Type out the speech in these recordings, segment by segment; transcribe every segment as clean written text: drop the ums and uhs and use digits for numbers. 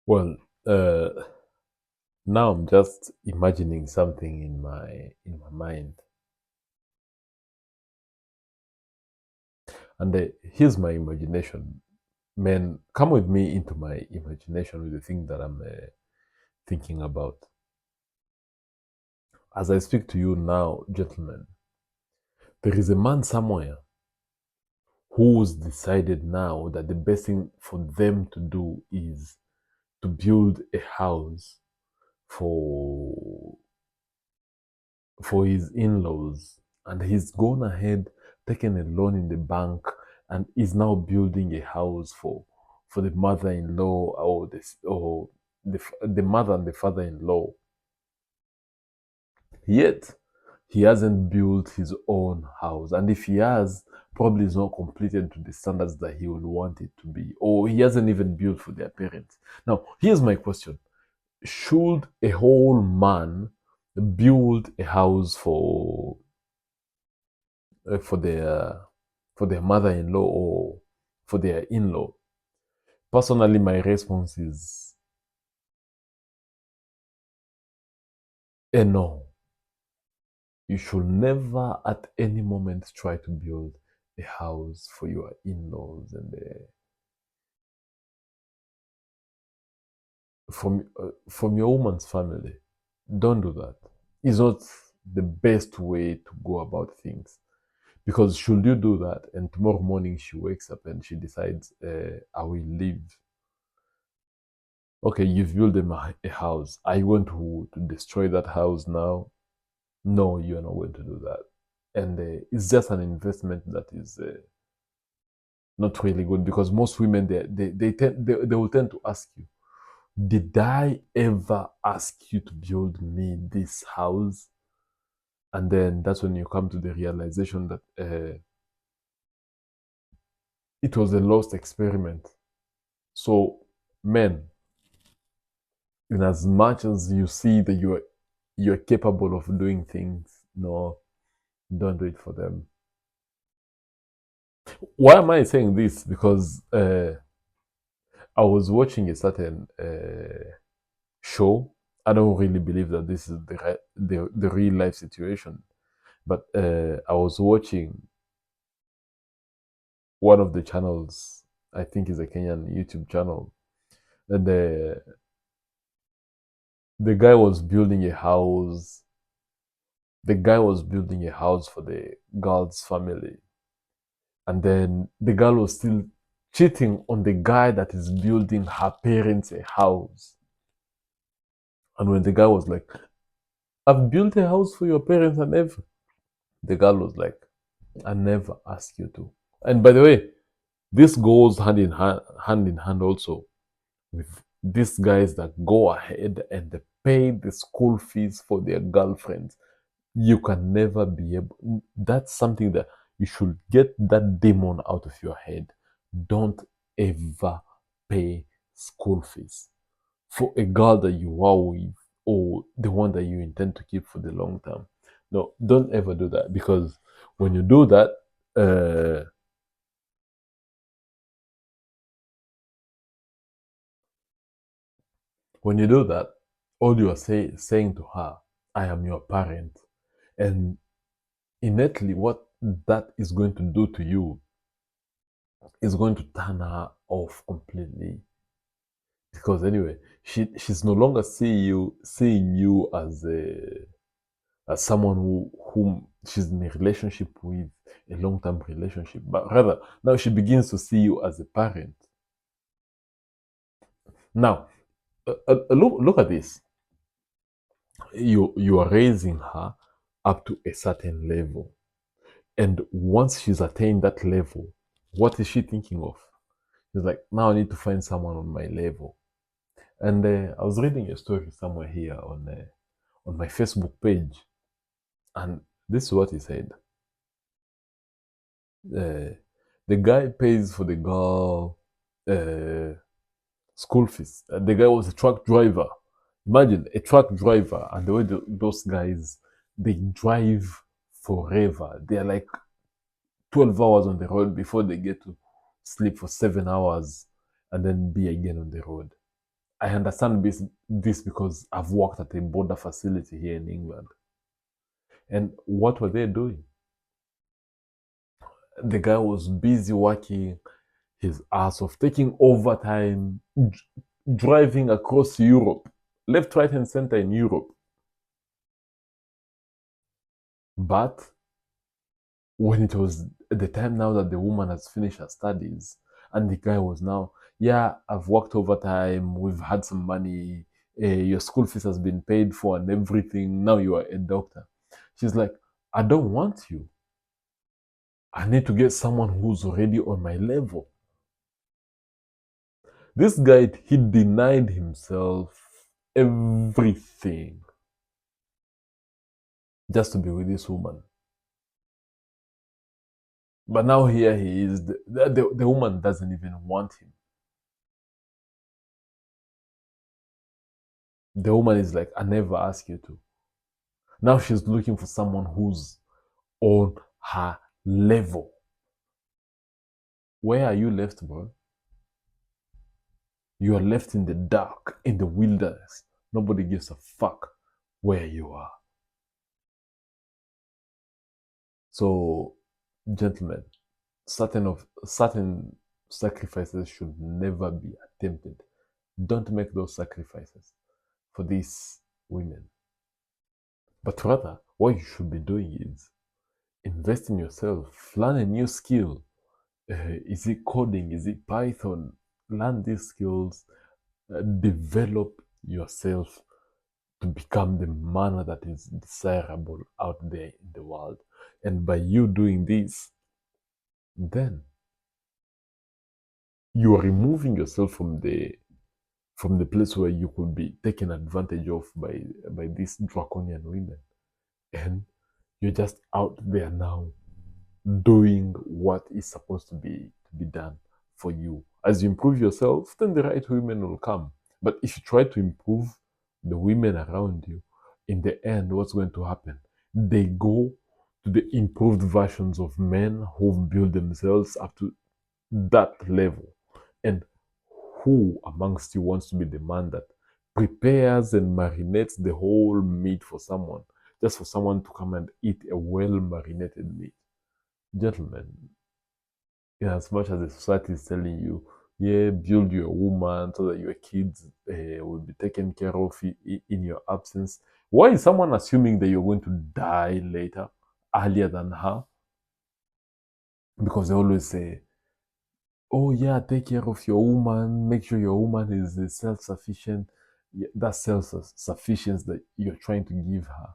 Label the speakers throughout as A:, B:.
A: Well, uh, now I'm just imagining something in my mind, and here's my imagination. Man, come with me into my imagination with the thing that I'm thinking about. As I speak to you now, gentlemen, there is a man somewhere who's decided now that the best thing for them to do is to build a house for his in-laws, and he's gone ahead, taken a loan in the bank, and is now building a house for the mother-in-law, or the mother and the father-in-law. Yet he hasn't built his own house, and if he has, probably it's not completed to the standards that he would want it to be, or he hasn't even built for their parents. Now here's my question: should a whole man build a house for their mother-in-law or for their in-law? Personally, my response is no. You should never at any moment try to build a house for your in-laws and from your woman's family. Don't do that. It's not the best way to go about things. Because should you do that and tomorrow morning she wakes up and she decides, I will leave. Okay, you've built a house. Are you going to destroy that house now? No, you're not going to do that. And it's just an investment that is not really good, because most women they will tend to ask you, did I ever ask you to build me this house? And then that's when you come to the realization that it was a lost experiment. So, men, in as much as you see that you're capable of doing things, no, don't do it for them. Why am I saying this? Because I was watching a certain show. I don't really believe that this is the real life situation, but I was watching one of the channels. I think is a Kenyan YouTube channel, and the guy was building a house. The guy was building a house for the girl's family, and then the girl was still cheating on the guy that is building her parents a house. And when the guy was like, I've built a house for your parents and everything, the girl was like, I never asked you to. And by the way, this goes hand in hand also with these guys that go ahead and they pay the school fees for their girlfriends. You can never be able. That's something that you should get that demon out of your head. Don't ever pay school fees for a girl that you are with, or the one that you intend to keep for the long term. No, don't ever do that, because when you do that, uh, when you do that, all you are saying to her, I am your parent. And innately, what that is going to do to you is going to turn her off completely. Because anyway, she's no longer seeing you as someone whom she's in a relationship with, a long-term relationship, but rather now she begins to see you as a parent. Now, look at this. You are raising her up to a certain level, and once she's attained that level, what is she thinking of? She's like, now I need to find someone on my level. And I was reading a story somewhere here on my Facebook page, and this is what he said. Uh, the guy pays for the girl uh, school fees. The guy was a truck driver. Imagine a truck driver, and the way those guys, they drive forever. They are like 12 hours on the road before they get to sleep for 7 hours and then be again on the road. I understand this because I've worked at a border facility here in England. And what were they doing? The guy was busy working his ass off, taking overtime, driving across Europe, left, right, and center in Europe. But when it was the time now that the woman has finished her studies, and the guy was now, yeah, I've worked overtime, we've had some money, your school fees has been paid for and everything, now you are a doctor. She's like, I don't want you. I need to get someone who's already on my level. This guy, he denied himself everything just to be with this woman. But now here he is. The woman doesn't even want him. The woman is like, I never asked you to. Now she's looking for someone who's on her level. Where are you left, bro? You are left in the dark, in the wilderness. Nobody gives a fuck where you are. So, gentlemen, certain sacrifices should never be attempted. Don't make those sacrifices for these women. But rather, what you should be doing is invest in yourself, learn a new skill. Is it coding? Is it Python? Learn these skills, develop yourself to become the man that is desirable out there in the world. And by you doing this, then you are removing yourself from the place where you could be taken advantage of by these draconian women. And you're just out there now doing what is supposed to be done for you. As you improve yourself, then the right women will come. But if you try to improve the women around you, in the end, what's going to happen? They go to the improved versions of men who've built themselves up to that level. And who amongst you wants to be the man that prepares and marinates the whole meat for someone, just for someone to come and eat a well marinated meat? Gentlemen, in as much as the society is telling you, yeah, build your woman so that your kids will be taken care of in your absence, why is someone assuming that you're going to die later, earlier than her? Because they always say, oh yeah, take care of your woman, make sure your woman is self-sufficient. Yeah, that self-sufficiency that you're trying to give her,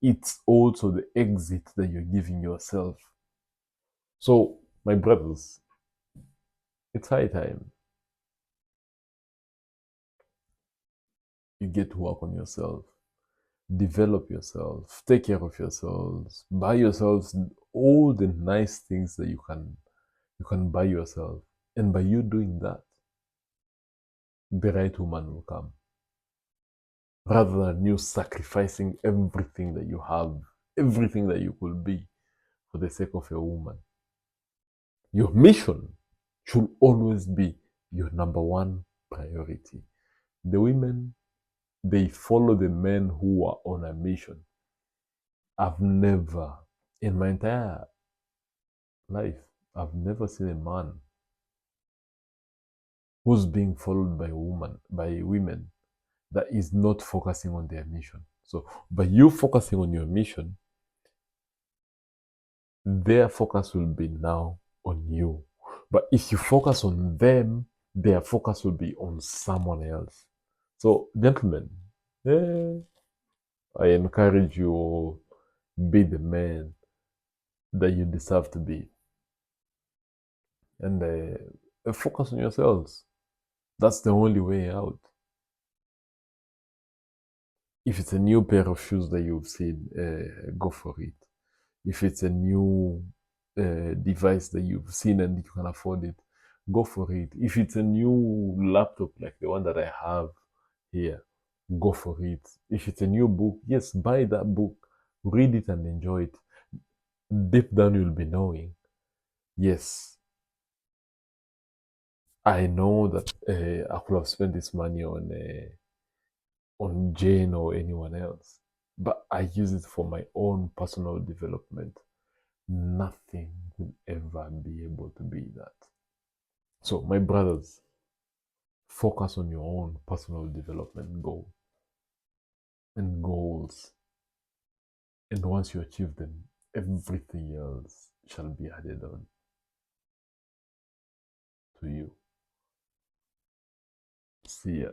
A: it's also the exit that you're giving yourself. So, my brothers, it's high time you get to work on yourself, develop yourself, take care of yourselves, buy yourselves all the nice things that you can buy yourself. And by you doing that, the right woman will come. Rather than you sacrificing everything that you have, everything that you could be for the sake of a woman. Your mission should always be your number one priority. The women, they follow the men who are on a mission. I've never, in my entire life, I've never seen a man who's being followed by women that is not focusing on their mission. So by you focusing on your mission, their focus will be now on you. But if you focus on them, their focus will be on someone else. So, gentlemen, I encourage you all, be the man that you deserve to be. And focus on yourselves. That's the only way out. If it's a new pair of shoes that you've seen, go for it. If it's a new device that you've seen and you can afford it, go for it. If it's a new laptop like the one that I have here, go for it. If it's a new book, yes, buy that book, read it and enjoy it. Deep down, you'll be knowing, yes, I know that I could have spent this money on Jane or anyone else, but I use it for my own personal development. Nothing will ever be able to be that. So, my brothers, focus on your own personal development goals. And once you achieve them, everything else shall be added on to you. See ya.